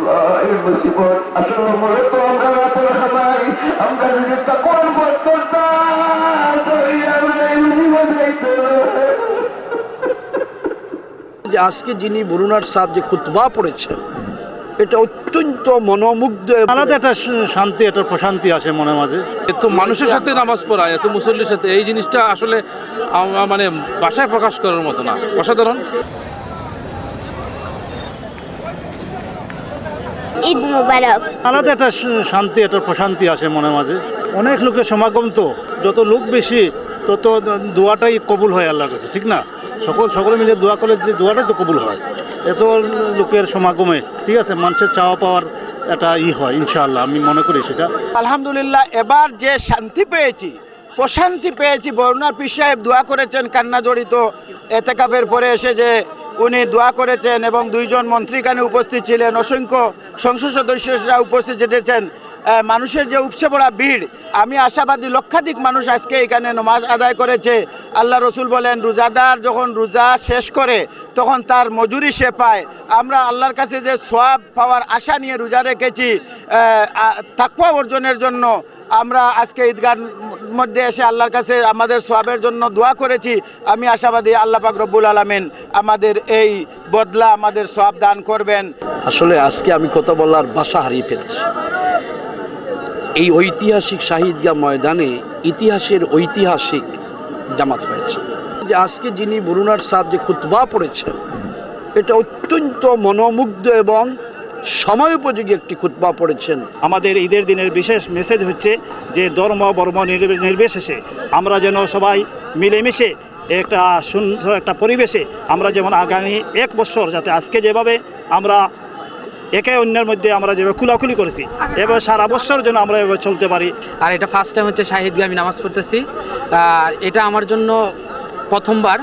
আল্লাহ এই মুসিবত আসলে মনে তো আমরা রাতের খামাই, আমরা যদি তাকওয়ার পথ ধরতাম তাহলে আমরা এই মুসিবত হইতো। যে আজকে যিনি বরুণার সাহেব যে খুতবা পড়েছেন, এটা অত্যন্ত মনোমুগ্ধ, আলাদা একটা শান্তি, একটা প্রশান্তি আসে মনের মাঝে। এত মানুষের সাথে নামাজ পড়া, এত মুসল্লির সাথে, এই জিনিসটা আসলে মানে ভাষায় প্রকাশ করার মতো না, অসাধারণ। ঈদ মোবারক। আলাদা একটা শান্তি, একটা প্রশান্তি আসে মনের মাঝে। অনেক লোকের সমাগম, তো যত লোক বেশি তত দোয়াটাই কবুল হয় আল্লাহর কাছে, ঠিক না? সকলে মিলে দোয়া করলে যে দোয়াটাই তো কবুল হয়। এত লোকের সমাগমে, ঠিক আছে, মানুষের চাওয়া পাওয়ার একটা হয় ইনশাআল্লাহ, আমি মনে করি সেটা। আলহামদুলিল্লাহ, এবার যে শান্তি পেয়েছি, প্রশান্তি পেয়েছি। বরুণার পীর সাহেব দোয়া করেছেন, কান্না জড়িত এতেকাফের পরে এসে যে উনি দোয়া করেছেন, এবং দুইজন মন্ত্রী এখানে উপস্থিত ছিলেন, অসংখ্য সংসদ সদস্যরা উপস্থিত ছিলেন। মানুষের যে উপচে পড়া ভিড়, আমি আশাবাদী লক্ষাধিক মানুষ আজকে এখানে নামাজ আদায় করেছে। আল্লাহ রসুল বলেন, রোজাদার যখন রোজা শেষ করে তখন তার মজুরি সে পায়। আমরা আল্লাহর কাছে যে সওয়াব পাওয়ার আশা নিয়ে রোজা রেখেছি, তাকওয়া অর্জনের জন্য আমরা আজকে ঈদগাহর মধ্যে এসে আল্লাহর কাছে আমাদের সওয়াবের জন্য দোয়া করেছি। আমি আশাবাদী আল্লাহ পাক রব্বুল আলামিন আমাদের এই বদলা, আমাদের সওয়াব দান করবেন। আসলে আজকে আমি কথা বলার ভাষা হারিয়ে ফেলছি। এই ঐতিহাসিক শাহিদগাহ ময়দানে ইতিহাসের ঐতিহাসিক জামাত হয়েছে। যে আজকে যিনি বরুণার সাহেব যে খুতবা পড়েছেন, এটা অত্যন্ত মনোমুগ্ধ এবং সময় উপযোগী একটি খুতবা পড়েছেন। আমাদের ঈদের দিনের বিশেষ মেসেজ হচ্ছে যে ধর্ম বর্ম নির্বিশেষে আমরা যেন সবাই মিলেমিশে একটা সুন্দর একটা পরিবেশে আমরা যেমন আগামী এক বছর, যাতে আজকে যেভাবে আমরা একে অন্যের মধ্যে আমরা যেভাবে খুলাখুলি করেছি, এবার সারা বছর যেন আমরা এভাবে চলতে পারি। আর এটা ফার্স্ট টাইম হচ্ছে শাহিদগাহ আমি নামাজ পড়তেছি, আর এটা আমার জন্য প্রথমবার।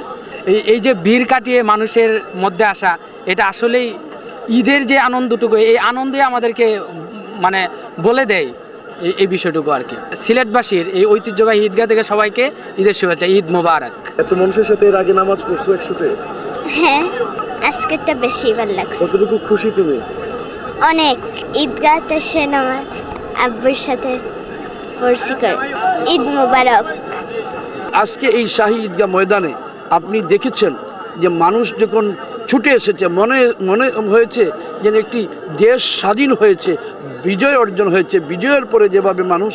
এই যে ভিড় কাটিয়ে মানুষের মধ্যে আসা, এটা আসলেই ঈদের যে আনন্দটুকু, এই আনন্দে আমাদেরকে মানে বলে দেয় এই বিষয়টুকু আর কি। সিলেটবাসীর এই ঐতিহ্যবাহী ঈদগাহ থেকে সবাইকে ঈদের শুভেচ্ছা, ঈদ মোবারক। এত মানুষের সাথে এর আগে নামাজ পড়ছো একসাথে? হ্যাঁ, আজকেরটা বেশি ভালো লাগছে। কতটুকু খুশি তুমি? অনেক। ঈদগাহতে এসে নামাজ আব্বুর সাথে পড়ছি করে। ঈদ মোবারক। আজকে এই শাহী ঈদগাহ ময়দানে আপনি দেখেছেন যে মানুষ যখন ছুটে এসেছে, মনে হয়েছে যেন একটি দেশ স্বাধীন হয়েছে, বিজয় অর্জন হয়েছে। বিজয়ের পরে যেভাবে মানুষ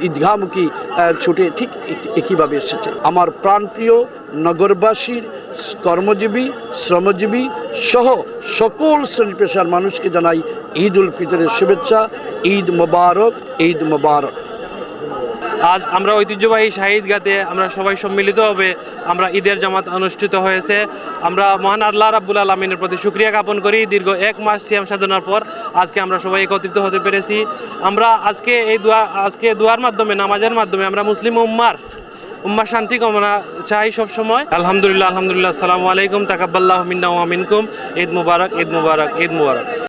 ঈদগাহমুখী ছুটে, ঠিক একইভাবে এসেছে। আমার প্রাণপ্রিয় নগরবাসীর কর্মজীবী, শ্রমজীবী সহ সকল শ্রেণী পেশার মানুষকে জানাই ঈদ উল ফিতরের শুভেচ্ছা। ঈদ মোবারক, ঈদ মোবারক। আজ আমরা ঐতিহ্যবাহী শাহিদগাতে আমরা সবাই সম্মিলিতভাবে আমরা ঈদের জামাত অনুষ্ঠিত হয়েছে। আমরা মহান আল্লাহ রাব্বুল আলামিনের প্রতি শুকরিয়া জ্ঞাপন করি। দীর্ঘ 1 মাস সিয়াম সাধনার পর আজকে আমরা সবাই একত্রিত হতে পেরেছি। আমরা আজকে দোয়ার মাধ্যমে, নামাজের মাধ্যমে আমরা মুসলিম উম্মার শান্তি কামনা চাই সব সময়। আলহামদুলিল্লাহ, আসসালামু আলাইকুম, তাকাব্বালাহু মিন্না ওয়া মিনকুম। ঈদ মুবারক, ঈদ মুবারক, ঈদ মুবারক।